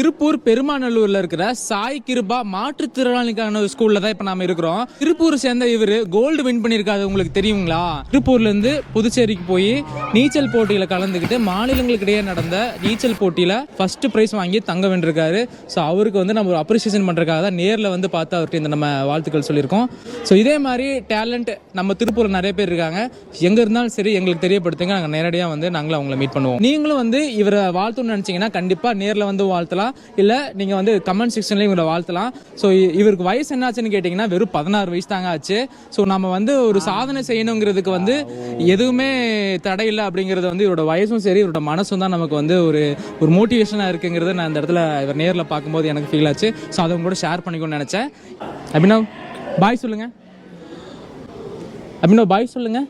திருப்பூர் பெருமாநல்லூர்ல இருக்கிற சாய் கிருபா மாற்றுத்திறனாளிக்கான ஸ்கூல்ல தான் இப்ப நாம இருக்கிறோம். திருப்பூர் சேர்ந்த இவரு கோல்டு வின் பண்ணிருக்காது, உங்களுக்கு தெரியுங்களா? திருப்பூர்ல இருந்து புதுச்சேரிக்கு போய் நீச்சல் போட்டியில கலந்துக்கிட்டு மாநிலங்களுக்கு இடையே நடந்த நீச்சல் போட்டியில ஃபர்ஸ்ட் பிரைஸ் வாங்கி தங்க வென்றிருக்காரு. ஸோ அவருக்கு வந்து நம்ம ஒரு அப்ரிசியேஷன் பண்றதுக்காக தான் நேரில் வந்து பார்த்து அவர்கிட்ட இந்த நம்ம வாழ்த்துக்கள் சொல்லியிருக்கோம். ஸோ இதே மாதிரி டேலண்ட் நம்ம திருப்பூர்ல நிறைய பேர் இருக்காங்க. எங்க இருந்தாலும் சரி எங்களுக்கு தெரியப்படுத்துங்க, நாங்கள் நேரடியாக வந்து நாங்களும் அவங்கள மீட் பண்ணுவோம். நீங்களும் வந்து இவரை வாழ்த்தணும்னு நினைச்சீங்கன்னா கண்டிப்பா நேரில் வந்து வாழ்த்தலாம், இல்ல நீங்க வந்து கமெண்ட் செக்ஷன்ல இவரை வாழ்த்தலாம். ஸோ இவருக்கு வயசு என்னாச்சுன்னு கேட்டீங்கன்னா வெறும் 16 வயசு தாங்க ஆச்சு. ஸோ நம்ம வந்து ஒரு சாதனை செய்யணுங்கிறதுக்கு வந்து எதுவுமே தடை இல்லை அப்படிங்கிறது வந்து இவரோட வயசும் சரி இவரோட மனசும் தான் நமக்கு வந்து ஒரு மோட்டிவேஷனாக இருக்குங்கிறத நான் இந்த இடத்துல இவர் நேரில் பார்க்கும்போது எனக்கு ஃபீல் ஆச்சு. ஸோ அதை கூட ஷேர் பண்ணிக்கணும்னு நினைச்சேன். அபினவ் பாய் சொல்லுங்க. அபினவ் பாய் சொல்லுங்க.